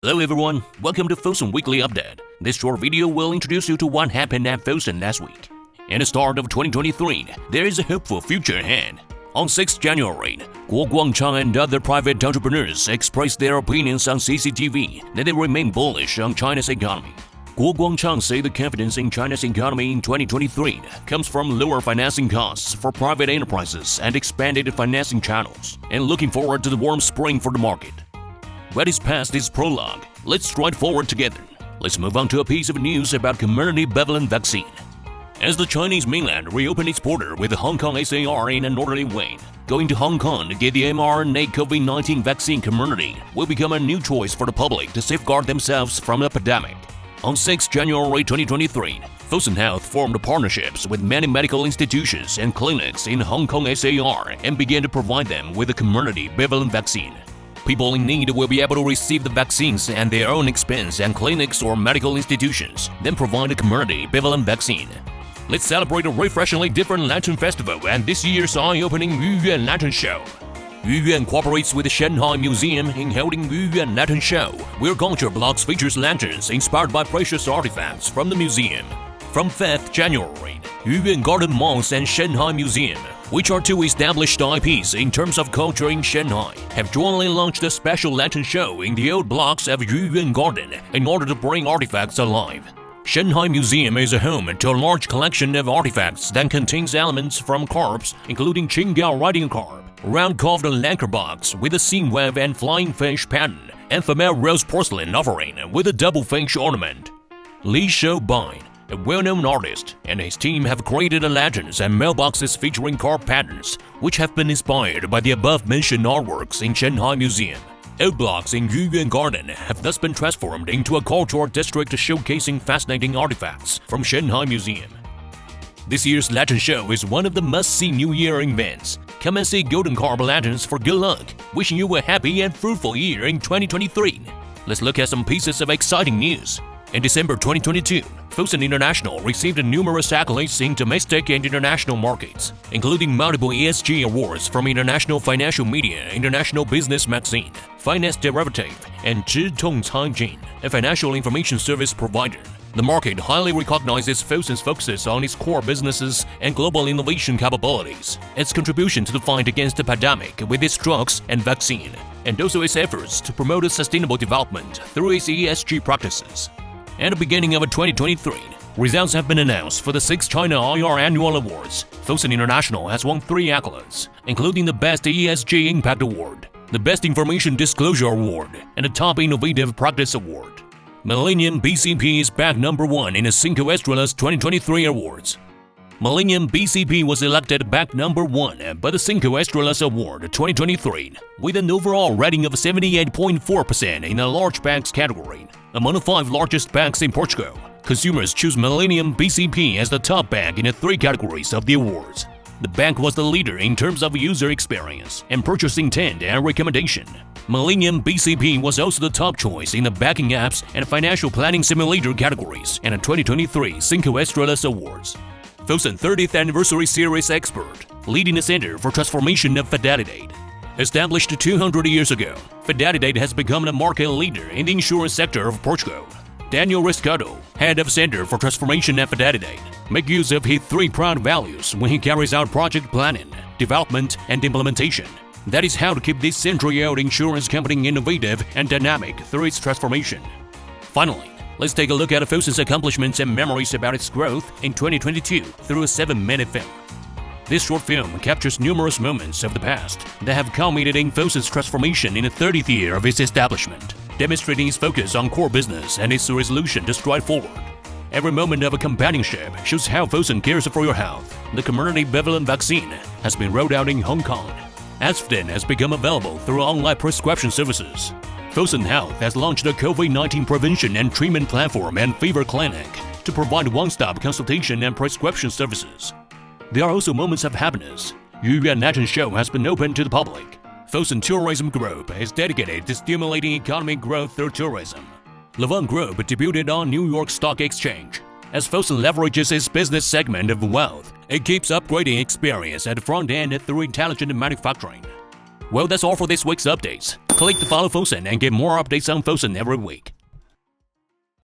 Hello everyone, welcome to Fosunweekly Update. This short video will introduce you to what happened at Fosun last week. In the start of 2023, there is a hopeful future ahead. On 6 January, Guo Guangchang and other private entrepreneurs expressed their opinions on CCTV that they remain bullish on China's economy. Guo Guangchang said the confidence in China's economy in 2023 comes from lower financing costs for private enterprises and expanded financing channels, and looking forward to the warm spring for the market. But it's past this prologue. Let's stride forward together. Let's move on to a piece of news about Comirnaty Bivalent vaccine. As the Chinese Mainland reopened its border with the Hong Kong SAR in an orderly way, going to Hong Kong to get the mRNA COVID-19 vaccine Comirnaty will become a new choice for the public to safeguard themselves from the epidemic. On 6 January 2023, Fosun Health formed partnerships with many medical institutions and clinics in Hong Kong SAR and began to provide them with the Comirnaty Bivalent vaccine. People in need will be able to receive the vaccines at their own expense, and clinics or medical institutions then provide a Comirnaty Bivalent vaccine. Let's celebrate a refreshingly different Lantern Festival and this year's eye-opening Yuyuan Lantern Show. Yuyuan cooperates with the Shanghai Museum in holding Yuyuan Lantern Show, where culture blocks features lanterns inspired by precious artifacts from the museum. From 5th January, Yuyuan Garden Malls and Shanghai Museum, which are two established IPs in terms of culture in Shanghai, have jointly launched a special lantern show in the old blocks of Yuyuan Garden in order to bring artifacts alive. Shanghai Museum is a home to a large collection of artifacts that contains elements from carps, including Cinco riding carp, round-carved lacquer box with a seam web and flying fish pattern, and female rose porcelain offering with a double fish ornament. Li Shoubai, a well-known artist, and his team have created lanterns and mailboxes featuring carp patterns, which have been inspired by the above-mentioned artworks in Shanghai Museum. Old blocks in Yuyuan Garden have thus been transformed into a cultural district showcasing fascinating artifacts from Shanghai Museum. This year's Lantern Show is one of the must-see New Year events. Come and see golden carp lanterns for good luck, wishing you a happy and fruitful year in 2023. Let's look at some pieces of exciting news. In December 2022, Fosun International received numerous accolades in domestic and international markets, including multiple ESG awards from International Financial Media, International Business Magazine, Finance Derivative, and Zhitongcaijin, a financial information service provider. The market highly recognizes Fosun's focus on its core businesses and global innovation capabilities, its contribution to the fight against the pandemic with its drugs and vaccine, and also its efforts to promote sustainable development through its ESG practices. At the beginning of 2023, results have been announced for the 6th China IR Annual Awards. Fosun International has won 3 accolades, including the Best ESG Impact Award, the Best Information Disclosure Award, and the Top Innovative Practice Award. Millennium MBcp is back #1 in the Cinco Estrelas 2023 awards. Millennium MBcp was elected back #1 by the Cinco Estrelas Award 2023 with an overall rating of 78.4% in the large banks category. Among the 5 largest banks in Portugal, consumers choose Millennium MBcp as the top bank in the 3 categories of the awards. The bank was the leader in terms of user experience and purchase intent and recommendation. Millennium MBcp was also the top choice in the banking apps and financial planning simulator categories in the 2023 Cinco Estrelas Awards. Fosun 30th Anniversary Series expert, leading the Center for Transformation of Fidelidade. Established 200 years ago, Fidelidade has become a market leader in the insurance sector of Portugal. Daniel Riscado, head of Center for Transformation at Fidelidade, makes use of his 3 proud values when he carries out project planning, development, and implementation. That is how to keep this century-old insurance company innovative and dynamic through its transformation. Finally, let's take a look at Fosun's accomplishments and memories about its growth in 2022 through a 7-minute film. This short film captures numerous moments of the past that have culminated in Fosun's transformation in the 30th year of its establishment, demonstrating its focus on core business and its resolution to stride forward. Every moment of a companionship shows how Fosun cares for your health. The Comirnaty Bivalent vaccine has been rolled out in Hong Kong. Asften has become available through online prescription services. Fosun Health has launched a COVID-19 prevention and treatment platform and fever clinic to provide one-stop consultation and prescription services. There are also moments of happiness. Yuyuan Lantern Show has been open to the public. Fosun Tourism Group is dedicated to stimulating economic growth through tourism. Levant Group debuted on New York Stock Exchange. As Fosun leverages its business segment of wealth, it keeps upgrading experience at the front end through intelligent manufacturing. Well, that's all for this week's updates. Click to follow Fosun and get more updates on Fosun every week.